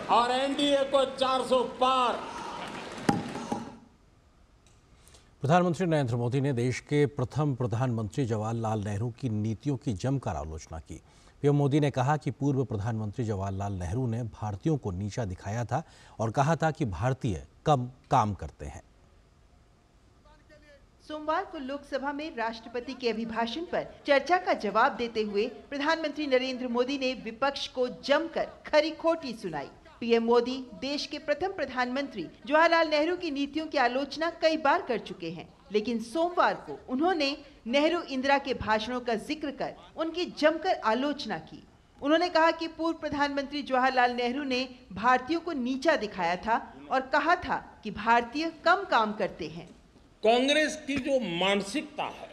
और एनडीए को 400 पार। प्रधानमंत्री नरेंद्र मोदी ने देश के प्रथम प्रधानमंत्री जवाहरलाल नेहरू की नीतियों की जमकर आलोचना की। पीएम मोदी ने कहा कि पूर्व प्रधानमंत्री जवाहरलाल नेहरू ने भारतीयों को नीचा दिखाया था और कहा था कि भारतीय कम काम करते हैं। सोमवार को लोकसभा में राष्ट्रपति के अभिभाषण पर चर्चा का जवाब देते हुए प्रधानमंत्री नरेंद्र मोदी ने विपक्ष को जमकर खरी खोटी सुनाई। पीएम मोदी देश के प्रथम प्रधानमंत्री जवाहरलाल नेहरू की नीतियों की आलोचना कई बार कर चुके हैं, लेकिन सोमवार को उन्होंने नेहरू इंदिरा के भाषणों का जिक्र कर उनकी जमकर आलोचना की। उन्होंने कहा कि पूर्व प्रधानमंत्री जवाहरलाल नेहरू ने भारतीयों को नीचा दिखाया था और कहा था कि भारतीय कम काम करते हैं। कांग्रेस की जो मानसिकता है,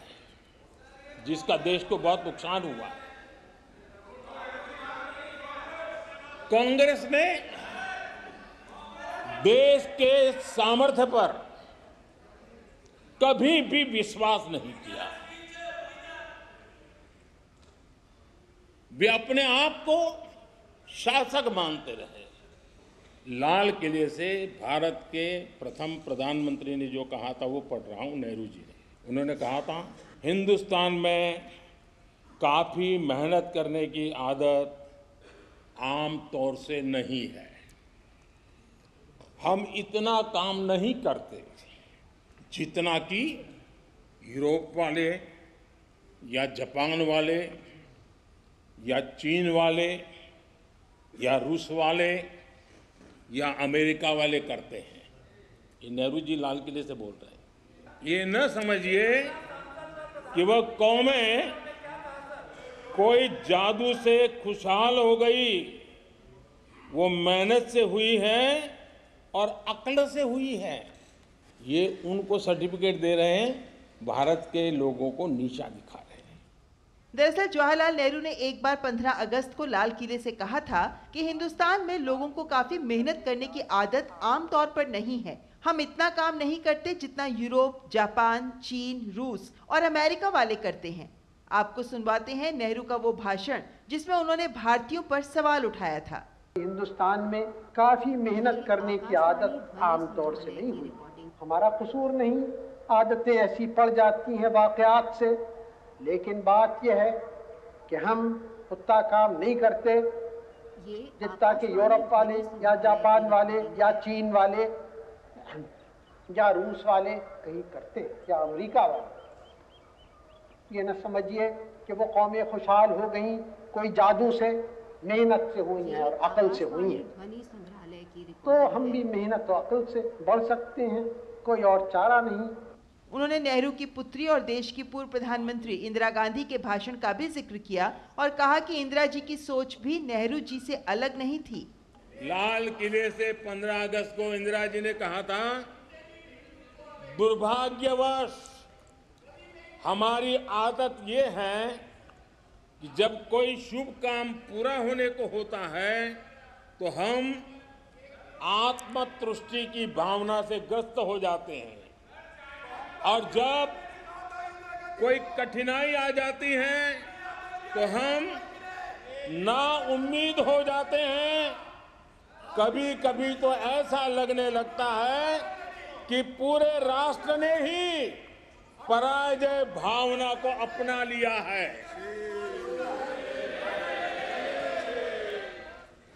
जिसका देश को बहुत नुकसान हुआ, कांग्रेस ने देश के सामर्थ्य पर कभी भी विश्वास नहीं किया। वे अपने आप को शासक मानते रहे। लाल किले से भारत के प्रथम प्रधानमंत्री ने जो कहा था वो पढ़ रहा हूं, नेहरू जी ने। उन्होंने कहा था, हिंदुस्तान में काफी मेहनत करने की आदत आम तौर से नहीं है। हम इतना काम नहीं करते जितना कि यूरोप वाले या जापान वाले या चीन वाले या रूस वाले या अमेरिका वाले करते हैं। ये नेहरू जी लाल किले से बोल रहे हैं। ये न समझिए कि वह कौमें कोई जादू से खुशहाल हो गई। वो मेहनत से हुई है और अक्ल से हुई है। ये उनको सर्टिफिकेट दे रहे हैं, भारत के लोगों को नीचा दिखा रहे हैं। दरअसल जवाहरलाल नेहरू ने एक बार 15 अगस्त को लाल किले से कहा था कि हिंदुस्तान में लोगों को काफी मेहनत करने की आदत आम तौर पर नहीं है। हम इतना काम नहीं करते जितना यूरोप, जापान, चीन, रूस और अमेरिका वाले करते हैं। आपको सुनवाते हैं नेहरू का वो भाषण जिसमें उन्होंने भारतीयों पर सवाल उठाया था। हिंदुस्तान में काफी मेहनत करने की आदत आमतौर से नहीं हुई। हमारा कसूर नहीं, आदतें ऐसी पड़ जाती हैं वाकयात से। लेकिन बात यह है कि हम उतना काम नहीं करते जितना कि यूरोप वाले या जापान वाले या चीन वाले या रूस वाले कहीं करते या अमेरिका वाले। ये न समझिए कि वो कौमें खुशहाल हो गई कोई जादू से, मेहनत से हुई हैं और अकल से हुई हैं। तो हम भी मेहनत और अकल से बढ़ सकते हैं, कोई और चारा नहीं। उन्होंने नेहरू की पुत्री और देश की पूर्व प्रधानमंत्री इंदिरा गांधी के भाषण का भी जिक्र किया और कहा कि इंदिरा जी की सोच भी नेहरू जी से अलग नहीं थी। लाल किले से 15 अगस्त को इंदिरा जी ने कहा था, दुर्भाग्यवश हमारी आदत ये है कि जब कोई शुभ काम पूरा होने को होता है तो हम आत्मतुष्टि की भावना से ग्रस्त हो जाते हैं, और जब कोई कठिनाई आ जाती है तो हम नाउम्मीद हो जाते हैं। कभी कभी तो ऐसा लगने लगता है कि पूरे राष्ट्र ने ही पराजय भावना को अपना लिया है।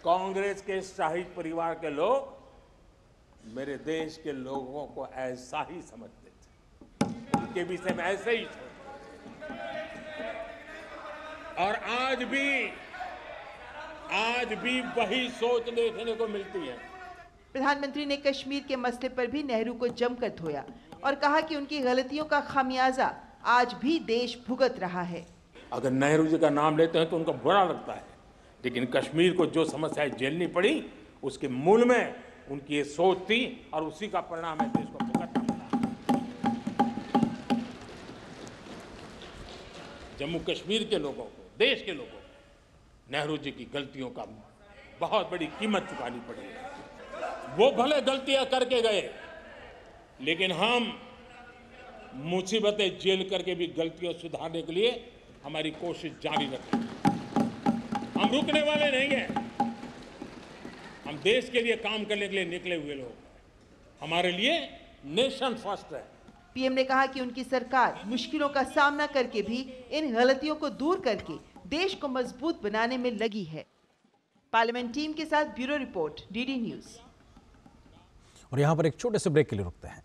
कांग्रेस के शाही परिवार के लोग मेरे देश के लोगों को ऐसा ही समझते थे, उनके विषय में ऐसे ही सोचते। और आज भी वही सोच देखने को मिलती है। प्रधानमंत्री ने कश्मीर के मसले पर भी नेहरू को जमकर धोया और कहा कि उनकी गलतियों का खामियाजा आज भी देश भुगत रहा है। अगर नेहरू जी का नाम लेते हैं तो उनको बुरा लगता है, लेकिन कश्मीर को जो समस्याएं झेलनी पड़ी उसके मूल में उनकी ये सोच थी और उसी का परिणाम है देश को भुगतना पड़ा। जम्मू कश्मीर के लोगों को, देश के लोगों को नेहरू जी की गलतियों का बहुत बड़ी कीमत चुकानी पड़ी है। वो भले गलतियां करके गए, लेकिन हम मुसीबतें झेल करके भी गलतियां सुधारने के लिए हमारी कोशिश जारी रखेंगे। हम रुकने वाले नहीं हैं। हम देश के लिए काम करने के लिए निकले हुए लोग हैं। हमारे लिए नेशन फर्स्ट है। पीएम ने कहा कि उनकी सरकार मुश्किलों का सामना करके भी इन गलतियों को दूर करके देश को मजबूत बनाने में लगी है। पार्लियामेंट टीम के साथ ब्यूरो रिपोर्ट, डीडी न्यूज। और यहाँ पर एक छोटे से ब्रेक के लिए रुकते हैं।